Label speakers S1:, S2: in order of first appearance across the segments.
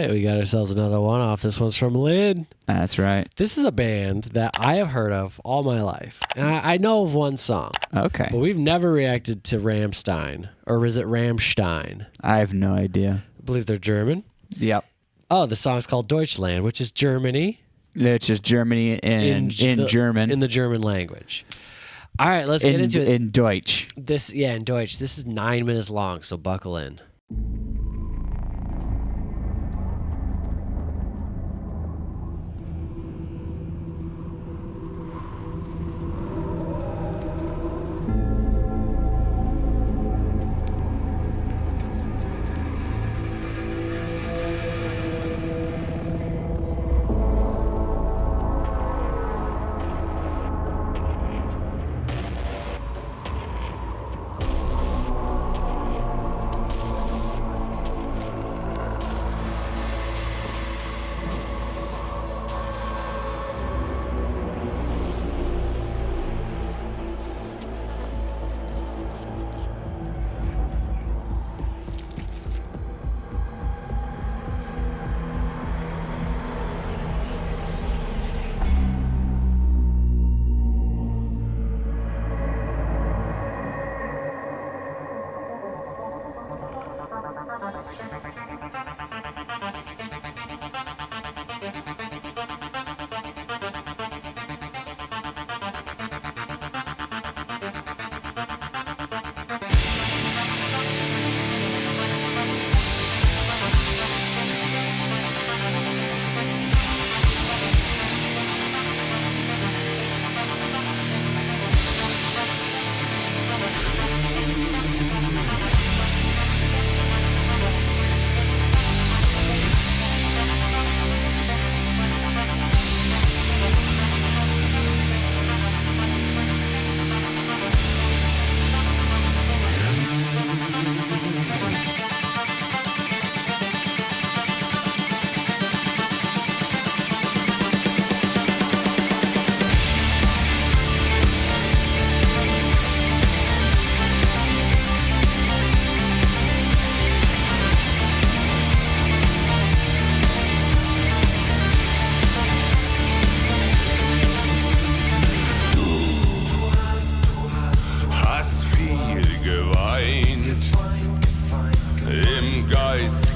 S1: right, we got ourselves another one off. This one's from Linn.
S2: That's right.
S1: This is a band that I have heard of all my life. And I know of one song.
S2: Okay.
S1: But we've never reacted to Rammstein. Or is it Rammstein?
S2: I have no idea.
S1: I believe they're German.
S2: Yep.
S1: Oh, the song's called Deutschland, which is Germany.
S2: It's just Germany in German.
S1: In the German language. All right, let's get into it.
S2: In Deutsch.
S1: In Deutsch. This is 9 minutes long, so buckle in.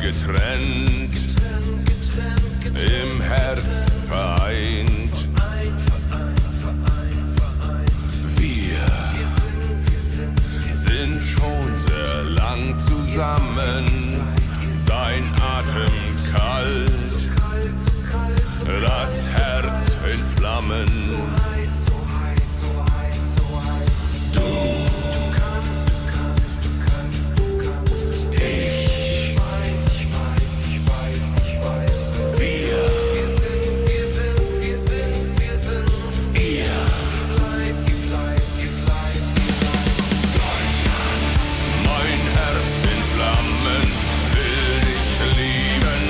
S3: Getrennt, im Herz vereint. Wir sind schon sehr lang zusammen, dein Atem kalt, das Herz in Flammen. Mein Herz in Flammen will dich lieben.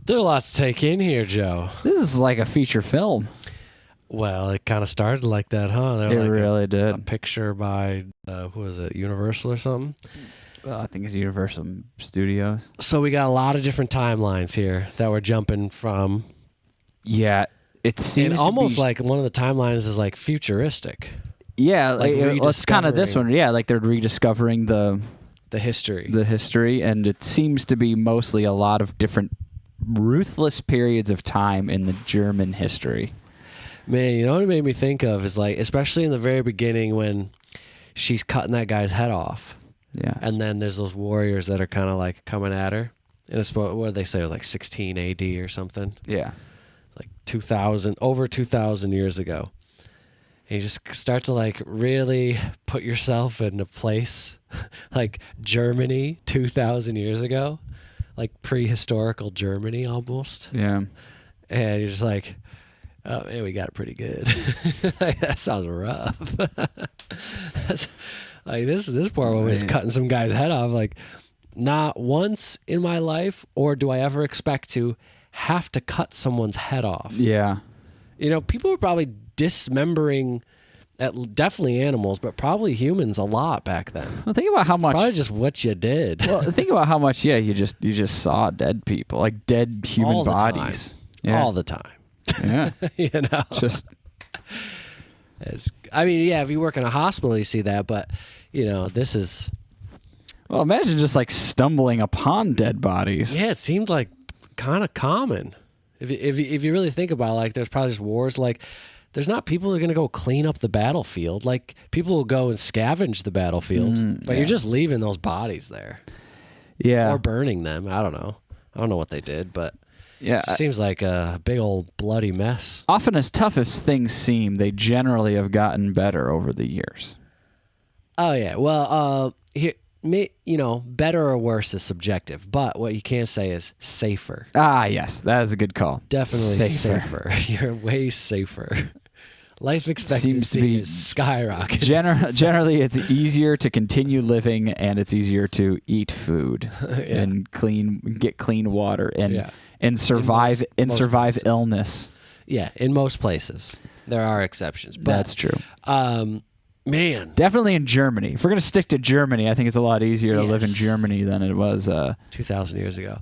S1: There's a lot to take in here, Joe.
S2: This is like a feature film.
S1: Well, it kind of started like that, huh?
S2: It really did.
S1: A picture by, who was it, Universal or something?
S2: Well, I think it's Universal Studios.
S1: So we got a lot of different timelines here that we're jumping from.
S2: Yeah, it seems
S1: And almost
S2: to be,
S1: like one of the timelines is like futuristic.
S2: yeah,
S1: like
S2: it's kind of this one. Yeah, like they're rediscovering the
S1: history.
S2: and it seems to be mostly a lot of different ruthless periods of time in the German history.
S1: Man, you know what it made me think of is like, especially in the very beginning when she's cutting that guy's head off.
S2: Yeah.
S1: And then there's those warriors that are kind of like coming at her. And it's what did they say? It was like 16 AD or something.
S2: Yeah.
S1: Like 2,000 years ago. And you just start to like really put yourself in a place like Germany 2,000 years ago, like prehistorical Germany almost.
S2: Yeah.
S1: And you're just like, oh man, we got it pretty good. Like, that sounds rough. Like this poor woman is cutting some guy's head off. Like, not once in my life, or do I ever expect to have to cut someone's head off.
S2: Yeah.
S1: You know, people were probably dismembering definitely animals, but probably humans a lot back then.
S2: Well, think about how much.
S1: Probably just what you did.
S2: Well, think about how much. Yeah, you just saw dead people, like dead human
S1: All the
S2: bodies.
S1: time.
S2: Yeah.
S1: All the time.
S2: Yeah.
S1: You know,
S2: Just.
S1: I mean, yeah, if you work in a hospital, you see that, but you know, this is.
S2: Well, imagine just like stumbling upon dead bodies.
S1: Yeah, it seemed like kind of common. If you really think about it, like there's probably just wars. Like there's not people who are going to go clean up the battlefield. Like people will go and scavenge the battlefield, but you're just leaving those bodies there.
S2: Yeah.
S1: Or burning them. I don't know. I don't know what they did, but
S2: Yeah.
S1: it seems like a big old bloody mess.
S2: Often, as tough as things seem, they generally have gotten better over the years.
S1: Oh yeah. Well, better or worse is subjective, but what you can say is safer.
S2: Ah, yes, that is a good call.
S1: Definitely safer. You're way safer. Life expectancy is skyrocketing.
S2: Generally, it's easier to continue living, and it's easier to eat food and get clean water and survive
S1: places.
S2: illness.
S1: Yeah, in most places there are exceptions. But,
S2: that's true.
S1: Man,
S2: Definitely in Germany. If we're going to stick to Germany, I think it's a lot easier to live in Germany than it was
S1: 2,000 years ago.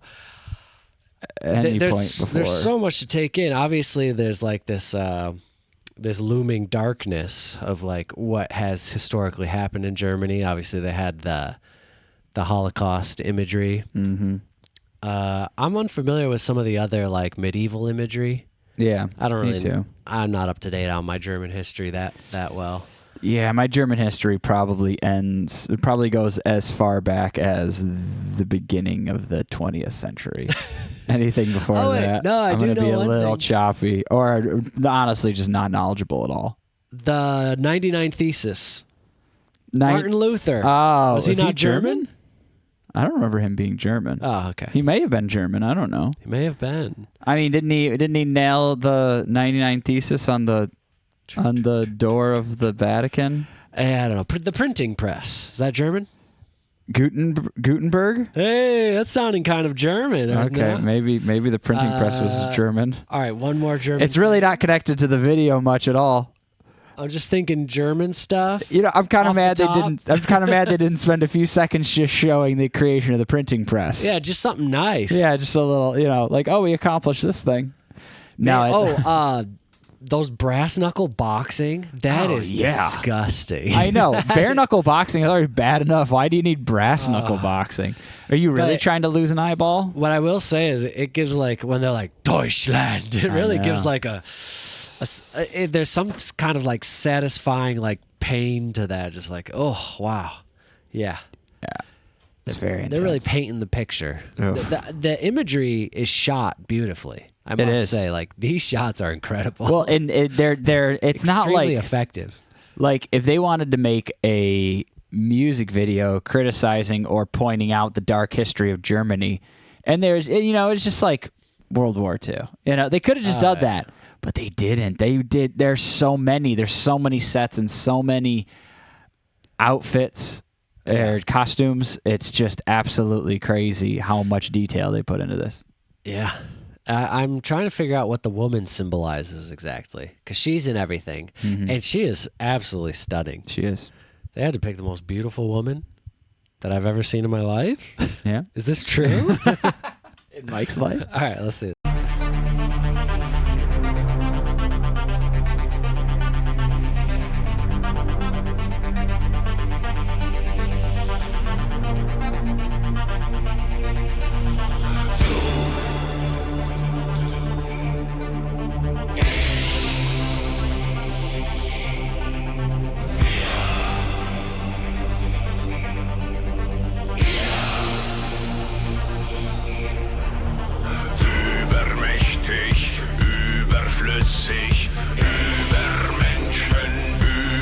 S2: Point before.
S1: There's so much to take in. Obviously, there's like this looming darkness of like what has historically happened in Germany. Obviously, they had the Holocaust imagery.
S2: Mm-hmm.
S1: I'm unfamiliar with some of the other like medieval imagery.
S2: Yeah,
S1: I don't really.
S2: Me too.
S1: I'm not up to date on my German history that well.
S2: Yeah, my German history probably ends. It probably goes as far back as the beginning of the 20th century. Anything before that,
S1: no,
S2: I'm
S1: do
S2: going to be
S1: know
S2: a
S1: one
S2: little
S1: thing.
S2: choppy, or honestly, just not knowledgeable at all.
S1: The 99 Thesis. Martin Luther.
S2: Oh,
S1: was he not German?
S2: I don't remember him being German.
S1: Oh, okay.
S2: He may have been German. I don't know.
S1: He may have been.
S2: I mean, didn't he nail the 99 Thesis on the door of the Vatican?
S1: I don't know. The printing press. Is that German?
S2: Gutenberg?
S1: Hey, that's sounding kind of German.
S2: Okay,
S1: No?
S2: maybe the printing press was German.
S1: All right, one more German.
S2: It's really not connected to the video much at all.
S1: I'm just thinking German stuff.
S2: You know, I'm kind of
S1: Off
S2: mad
S1: the
S2: they
S1: top.
S2: didn't. I'm kind of mad they didn't spend a few seconds just showing the creation of the printing press.
S1: Yeah, just something nice.
S2: Yeah, just a little. You know, like, oh, we accomplished this thing. No,
S1: those brass knuckle boxing. That is disgusting.
S2: I know. Bare knuckle boxing is already bad enough. Why do you need brass knuckle boxing? Are you really trying to lose an eyeball?
S1: What I will say is it gives like, when they're like Deutschland, it really gives like there's some kind of like satisfying like pain to that. Just like, oh, wow. Yeah.
S2: It's very intense.
S1: They're really painting the picture. The imagery is shot beautifully. I
S2: It
S1: must
S2: is.
S1: say, like, these shots are incredible.
S2: Well, and it's not
S1: extremely
S2: like
S1: effective.
S2: Like if they wanted to make a music video criticizing or pointing out the dark history of Germany, and it's just like World War II. They could have just done that, but they didn't. They did. There's so many sets and so many outfits or costumes. It's just absolutely crazy how much detail they put into this.
S1: Yeah. I'm trying to figure out what the woman symbolizes exactly, because she's in everything, and she is absolutely stunning.
S2: She is.
S1: They had to pick the most beautiful woman that I've ever seen in my life.
S2: Yeah.
S1: Is this true?
S2: In Mike's life.
S1: All right, let's see.
S3: Übermächtig, überflüssig, über Menschen,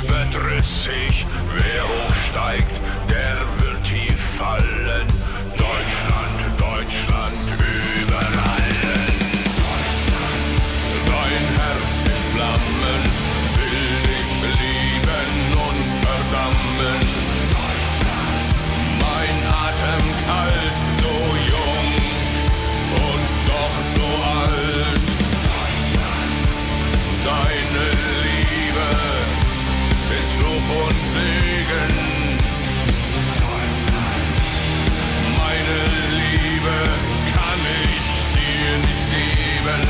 S3: überdrüssig. Wer hochsteigt, der wird tief fallen. Deutschland, Deutschland über allen. Dein Herz in Flammen will dich lieben und verdammen. Mein Atem kalt, so jung und doch so alt. Deine Liebe ist Fluch und Segen. Meine Liebe kann ich dir nicht geben.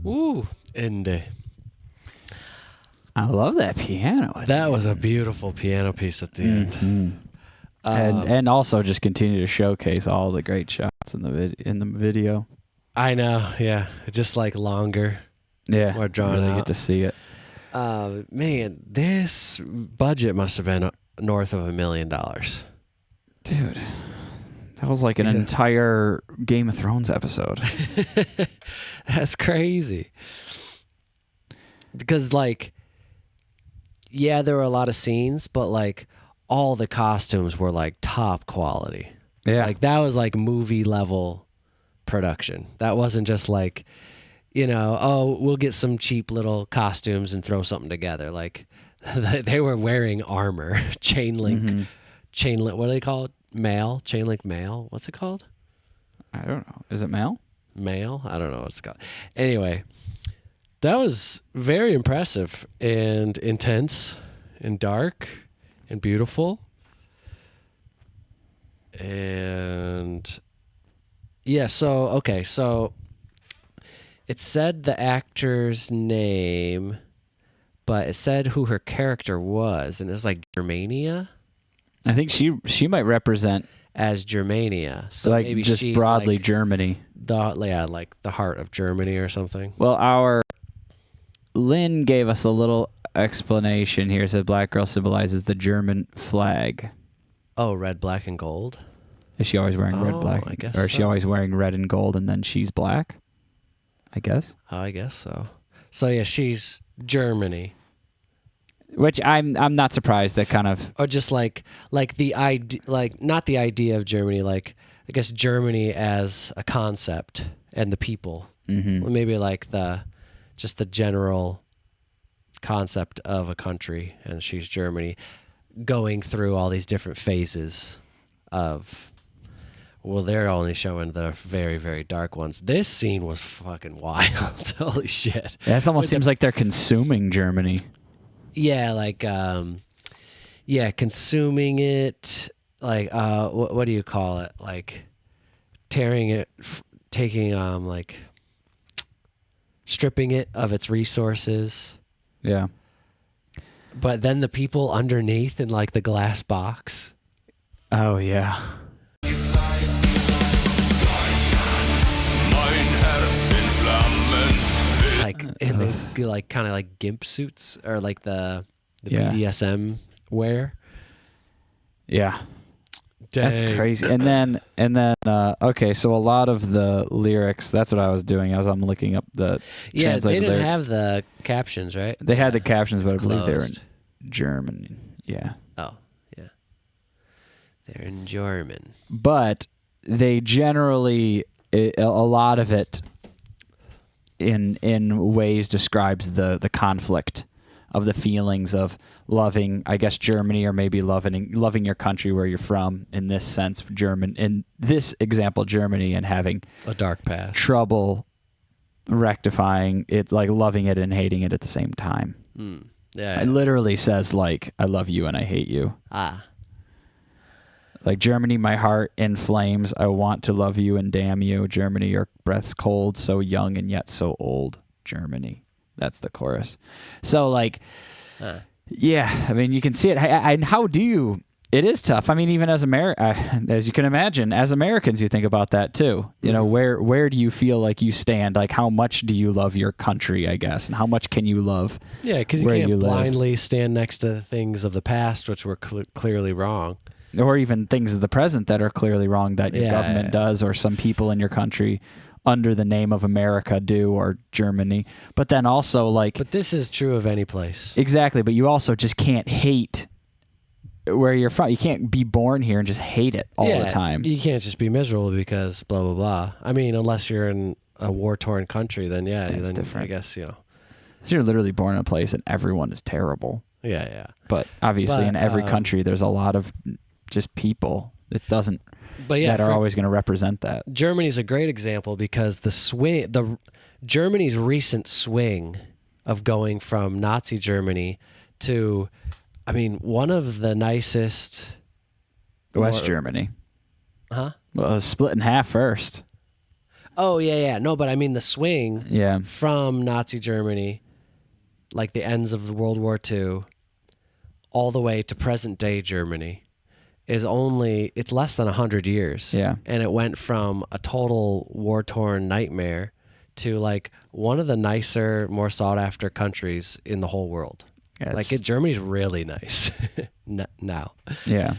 S1: Ooh, and
S2: I love that piano.
S1: that was a beautiful piano piece at the end.
S2: And also just continue to showcase all the great shots in the video.
S1: I know, yeah, just like longer.
S2: Yeah,
S1: Or drawn
S2: really
S1: out.
S2: get to see it.
S1: Man, this budget must have been north of $1 million.
S2: Dude, that was like an entire Game of Thrones episode.
S1: That's crazy. Because, like, yeah, there were a lot of scenes, but, like, all the costumes were, like, top quality.
S2: Yeah.
S1: Like, that was, like, movie level production. That wasn't just, like, you know, oh, we'll get some cheap little costumes and throw something together. Like, they were wearing armor, chain link, what do they call it? Mail? Chain link mail? What's it called?
S2: I don't know. Is it mail?
S1: Mail? I don't know what it's called. Anyway, that was very impressive and intense and dark and beautiful. And yeah, so it said the actor's name, but it said who her character was, and it's like Germania.
S2: I think she might represent
S1: As Germania, so
S2: like
S1: maybe
S2: just
S1: she's
S2: broadly
S1: like
S2: Germany.
S1: like the heart of Germany or something.
S2: Well, our Linn gave us a little explanation here. It said black girl symbolizes the German flag.
S1: Oh, red, black, and gold.
S2: Is she always wearing red, black?
S1: I guess
S2: or is she
S1: so.
S2: always wearing red and gold and then she's black? I guess.
S1: Oh, I guess so. So yeah, she's Germany,
S2: Which I'm not surprised that kind of
S1: or just like the idea, like not the idea of Germany, like I guess Germany as a concept and the people.
S2: Mm-hmm.
S1: Well, maybe like just the general concept of a country, and she's Germany, going through all these different phases of. Well, they're only showing the very, very dark ones. This scene was fucking wild. Holy shit.
S2: That almost seems like they're consuming Germany.
S1: Yeah, like, consuming it, like, what do you call it? Like, tearing it, taking, like, stripping it of its resources.
S2: Yeah.
S1: But then the people underneath in, like, the glass box.
S2: Oh, yeah.
S3: Mein Herz in Flammen.
S1: Like, and they, like, kind of like gimp suits, or like the
S2: Yeah.
S1: BDSM wear.
S2: Yeah. That's
S1: Dang.
S2: crazy. And then okay, so a lot of the lyrics, that's what I was doing. I'm looking up the
S1: Yeah, they
S2: translated
S1: didn't
S2: lyrics.
S1: have the captions, right?
S2: They had the
S1: Yeah.
S2: captions, but I
S1: It's
S2: believe they were in
S1: closed.
S2: German. Yeah.
S1: Oh, yeah. They're in German.
S2: But they generally a lot of it in ways describes the conflict of the feelings of loving, I guess, Germany, or maybe loving your country where you're from. In this sense, in this example, Germany, and having
S1: A dark past.
S2: trouble rectifying. It's like loving it and hating it at the same time.
S1: Yeah.
S2: It literally says like, I love you and I hate you.
S1: Ah.
S2: Like, Germany, my heart in flames. I want to love you and damn you. Germany, your breath's cold, so young and yet so old. Germany. That's the chorus. So, like, yeah, I mean, you can see it. And how do you... It is tough. I mean, even as as you can imagine, as Americans, you think about that too. You know, where do you feel like you stand? Like, how much do you love your country, I guess, and how much can you love?
S1: Yeah, because you
S2: where
S1: can't
S2: you live?
S1: blindly stand next to things of the past which were clearly wrong.
S2: Or even things of the present that are clearly wrong that your
S1: Yeah.
S2: government does, or some people in your country under the name of America do, or Germany. But then also, like...
S1: But this is true of any place.
S2: Exactly, but you also just can't hate where you're from. You can't be born here and just hate it all the time.
S1: You can't just be miserable because blah, blah, blah. I mean, unless you're in a war-torn country, then yeah,
S2: That's
S1: then
S2: different.
S1: I guess, you know.
S2: So you're literally born in a place and everyone is terrible.
S1: Yeah, yeah.
S2: But obviously
S1: But,
S2: in every country there's a lot of just people. It doesn't...
S1: But yeah,
S2: that are always going to represent that.
S1: Germany's a great example because Germany's recent swing of going from Nazi Germany to, I mean, one of the nicest
S2: West Germany.
S1: Huh?
S2: Well, it was split in half first.
S1: Oh yeah. No, but I mean the swing
S2: Yeah.
S1: from Nazi Germany, like the ends of World War II, all the way to present day Germany. It's less than 100 years.
S2: Yeah.
S1: And it went from a total war-torn nightmare to like one of the nicer, more sought after countries in the whole world.
S2: Yeah,
S1: like Germany's really nice now.
S2: Yeah.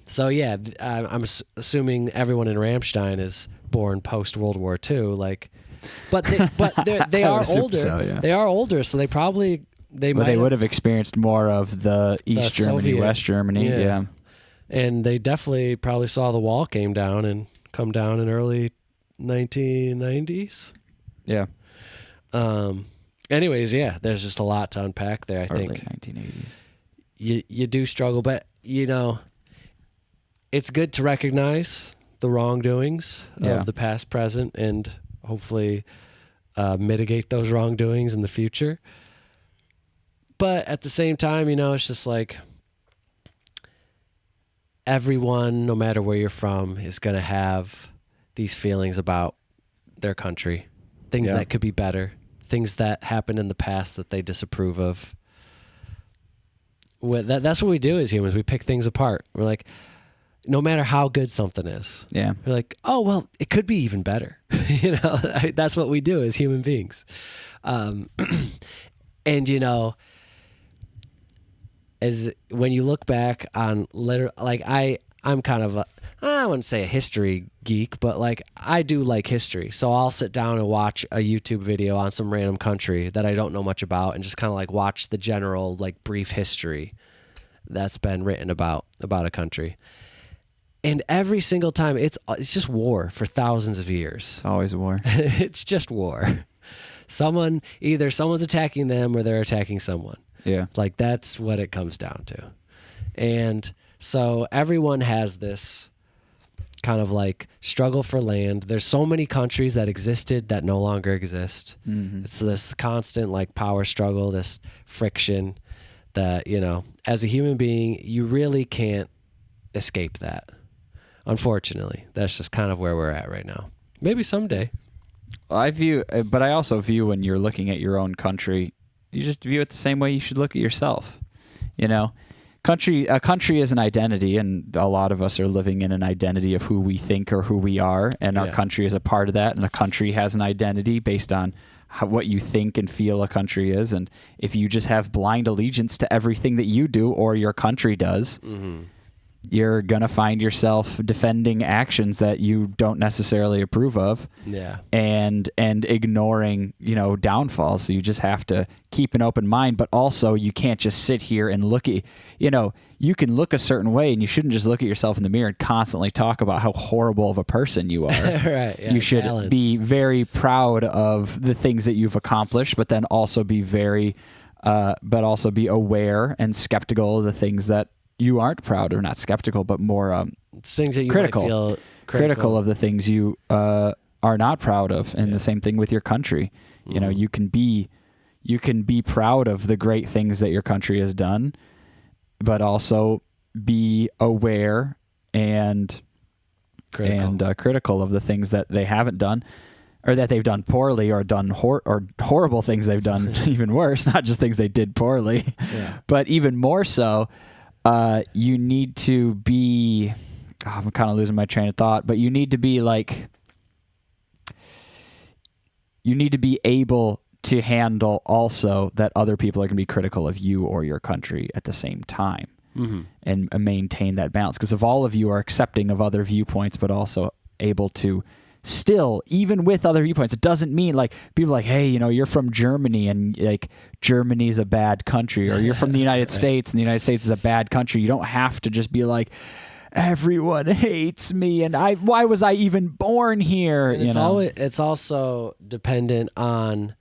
S1: So yeah, I'm assuming everyone in Rammstein is born post World War II. Like, but they
S2: I
S1: are
S2: would assume
S1: older.
S2: so, yeah.
S1: They are older, so they probably
S2: But they would have experienced more of the East Germany,
S1: Soviet,
S2: West Germany. Yeah.
S1: And they definitely probably saw the wall came down and come down in early 1990s.
S2: Yeah.
S1: Anyways, yeah, there's just a lot to unpack there. I
S2: Early
S1: think
S2: 1980s.
S1: you do struggle, but it's good to recognize the wrongdoings of the past, present, and hopefully mitigate those wrongdoings in the future. But at the same time, it's just like everyone, no matter where you're from, is going to have these feelings about their country, things that could be better, things that happened in the past that they disapprove of. That's what we do as humans. We pick things apart. We're like, no matter how good something is, we're like, oh, well, it could be even better. That's what we do as human beings. And, as when you look back on I'm kind of I wouldn't say a history geek, but like I do like history. So I'll sit down and watch a YouTube video on some random country that I don't know much about and just kind of like watch the general like brief history that's been written about a country. And every single time it's just war for thousands of years.
S2: It's always war.
S1: It's just war. Either someone's attacking them or they're attacking someone.
S2: Yeah.
S1: Like that's what it comes down to. And so everyone has this kind of like struggle for land. There's so many countries that existed that no longer exist. Mm-hmm. It's this constant like power struggle, this friction that, as a human being, you really can't escape that. Unfortunately, that's just kind of where we're at right now. Maybe someday.
S2: But I also view when you're looking at your own country, you just view it the same way you should look at yourself. A country is an identity, and a lot of us are living in an identity of who we think or who we are, and our country is a part of that, and a country has an identity based on what you think and feel a country is. And if you just have blind allegiance to everything that you do or your country does, you're going to find yourself defending actions that you don't necessarily approve of.
S1: Yeah.
S2: And ignoring, downfalls. So you just have to keep an open mind, but also you can't just sit here and look at, you can look a certain way and you shouldn't just look at yourself in the mirror and constantly talk about how horrible of a person you are.
S1: Right. Yeah,
S2: you should be very proud of the things that you've accomplished, but then also be be aware and skeptical of the things that you aren't proud or not skeptical, but more
S1: things that you
S2: critical.
S1: might feel
S2: critical of the things you are not proud of, and the same thing with your country. You can be proud of the great things that your country has done, but also be aware and critical of the things that they haven't done, or that they've done poorly, or done horrible things they've done even worse. Not just things they did poorly, but even more so. You need to be, I'm kind of losing my train of thought, but you need to be able to handle also that other people are going to be critical of you or your country at the same time, and maintain that balance. Because if all of you are accepting of other viewpoints, but also able to still, even with other viewpoints, it doesn't mean like people are like, hey, you're from Germany and like Germany's a bad country, or you're from the United States and the United States is a bad country. You don't have to just be like, everyone hates me and why was I even born here?
S1: It's also dependent on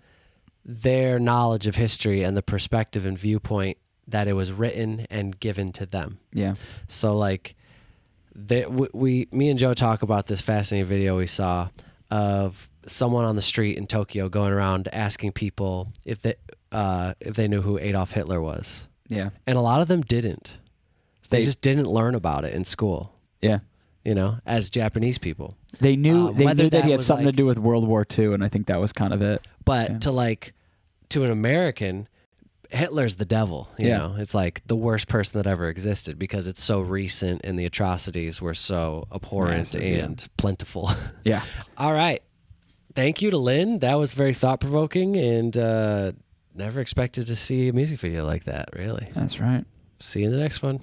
S1: their knowledge of history and the perspective and viewpoint that it was written and given to them.
S2: Yeah.
S1: So like, me and Joe talk about this fascinating video we saw of someone on the street in Tokyo going around asking people if they knew who Adolf Hitler was.
S2: Yeah.
S1: And a lot of them didn't. They just didn't learn about it in school.
S2: Yeah.
S1: As Japanese people.
S2: They knew that he had something to
S1: like,
S2: do with World War II, and I think that was kind of it.
S1: But to an American, Hitler's the devil. You know, it's like the worst person that ever existed because it's so recent and the atrocities were so abhorrent and plentiful.
S2: Yeah.
S1: All right. thank you to Linn. That was very thought provoking, and never expected to see a music video like that. Really.
S2: That's right.
S1: See you in the next one.